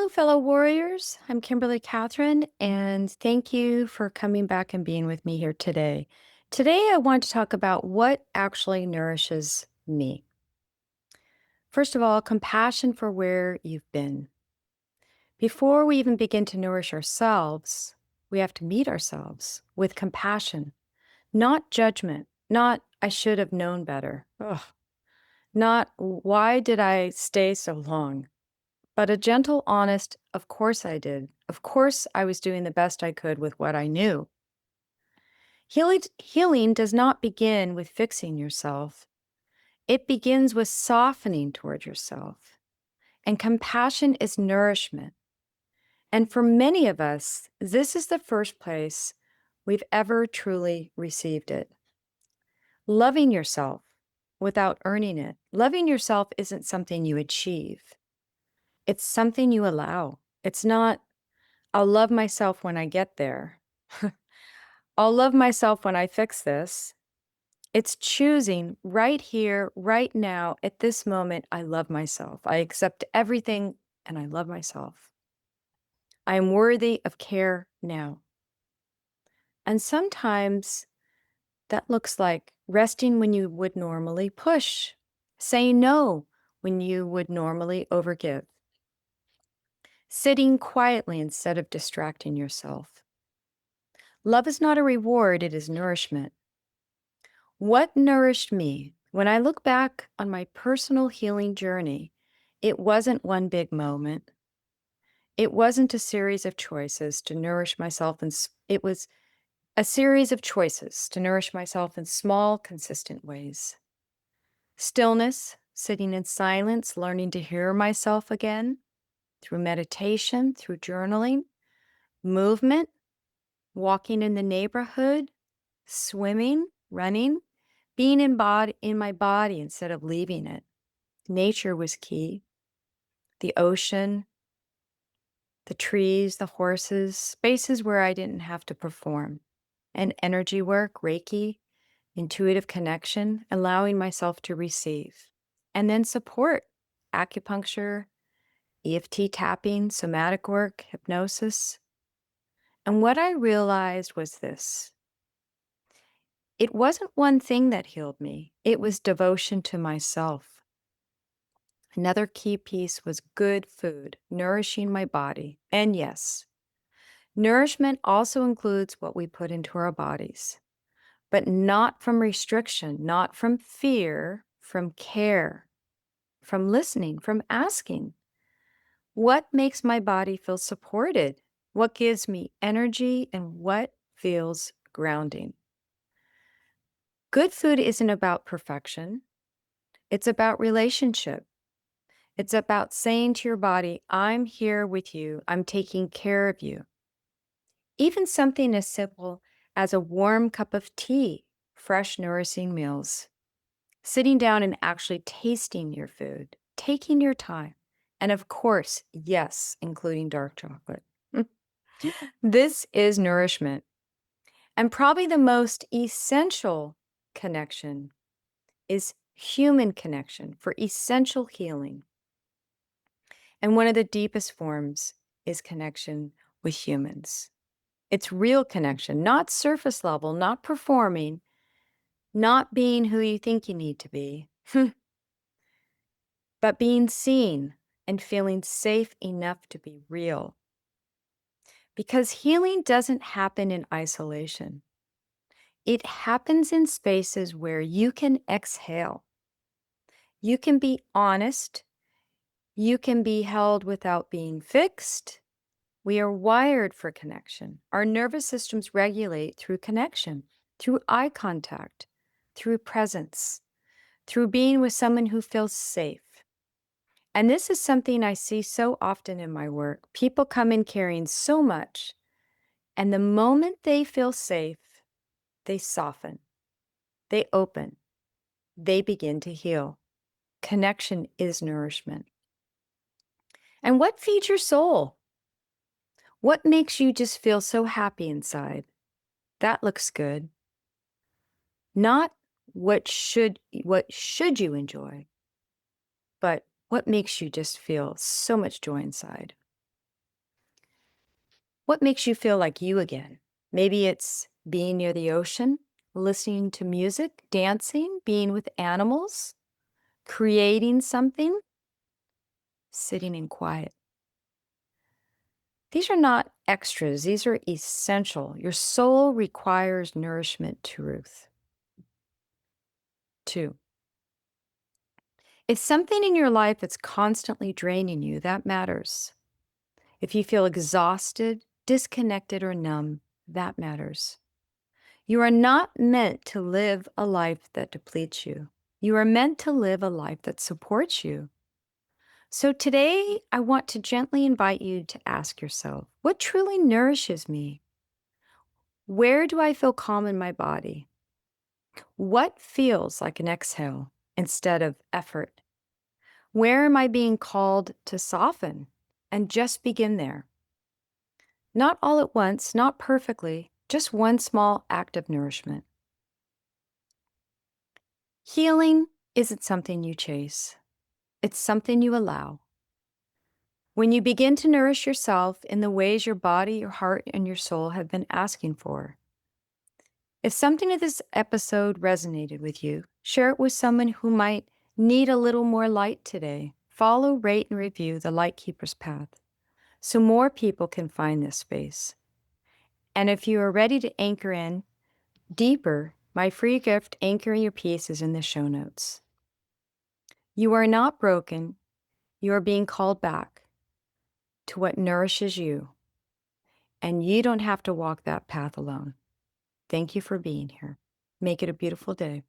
Hello, fellow warriors. I'm Kimberly Katherine, and thank you for coming back and being with me here today. Today, I want to talk about what actually nourishes me. First of all, compassion for where you've been. Before we even begin to nourish ourselves, we have to meet ourselves with compassion, not judgment, not I should have known better, ugh, not why did I stay so long. But a gentle, honest, of course I did. Of course I was doing the best I could with what I knew. Healing does not begin with fixing yourself. It begins with softening toward yourself. And compassion is nourishment. And for many of us, this is the first place we've ever truly received it. Loving yourself without earning it. Loving yourself isn't something you achieve. It's something you allow. It's not, I'll love myself when I get there. I'll love myself when I fix this. It's choosing right here, right now, at this moment, I love myself. I accept everything and I love myself. I am worthy of care now. And sometimes that looks like resting when you would normally push, saying no when you would normally overgive, sitting quietly instead of distracting yourself. Love is not a reward, it is nourishment. What nourished me? When I look back on my personal healing journey, it wasn't one big moment. It wasn't a series of choices to nourish myself, it was a series of choices to nourish myself in small, consistent ways. Stillness, sitting in silence, learning to hear myself again through meditation, through journaling, movement, walking in the neighborhood, swimming, running, being in my body instead of leaving it. Nature was key. The ocean, the trees, the horses, spaces where I didn't have to perform. And energy work, Reiki, intuitive connection, allowing myself to receive. And then support, acupuncture, EFT tapping, somatic work, hypnosis. And what I realized was this. It wasn't one thing that healed me. It was devotion to myself. Another key piece was good food, nourishing my body. And yes, nourishment also includes what we put into our bodies, but not from restriction, not from fear, from care, from listening, from asking. What makes my body feel supported? What gives me energy and what feels grounding? Good food isn't about perfection. It's about relationship. It's about saying to your body, I'm here with you. I'm taking care of you. Even something as simple as a warm cup of tea, fresh, nourishing meals, sitting down and actually tasting your food, taking your time. And of course, yes, including dark chocolate. This is nourishment. And probably the most essential connection is human connection for essential healing. And one of the deepest forms is connection with humans. It's real connection, not surface level, not performing, not being who you think you need to be, but being seen and feeling safe enough to be real. Because healing doesn't happen in isolation. It happens in spaces where you can exhale. You can be honest. You can be held without being fixed. We are wired for connection. Our nervous systems regulate through connection, through eye contact, through presence, through being with someone who feels safe. And this is something I see so often in my work. People come in carrying so much, and the moment they feel safe, they soften, they open, they begin to heal. Connection is nourishment. And what feeds your soul? What makes you just feel so happy inside? That looks good. Not what should you enjoy, but what makes you just feel so much joy inside. What makes you feel like you again? Maybe it's being near the ocean, listening to music, dancing, being with animals, creating something, sitting in quiet. These are not extras, these are essential. Your soul requires nourishment, truth. Two, if something in your life is constantly draining you, that matters. If you feel exhausted, disconnected, or numb, that matters. You are not meant to live a life that depletes you. You are meant to live a life that supports you. So today, I want to gently invite you to ask yourself, what truly nourishes me? Where do I feel calm in my body? What feels like an exhale instead of effort? Where am I being called to soften? And just begin there. Not all at once, not perfectly, just one small act of nourishment. Healing isn't something you chase, it's something you allow. When you begin to nourish yourself in the ways your body, your heart, and your soul have been asking for. If something of this episode resonated with you, share it with someone who might need a little more light today. Follow, rate, and review the Lightkeeper's Path so more people can find this space. And if you are ready to anchor in deeper, my free gift, Anchoring Your Peace, is in the show notes. You are not broken. You are being called back to what nourishes you, and you don't have to walk that path alone. Thank you for being here. Make it a beautiful day.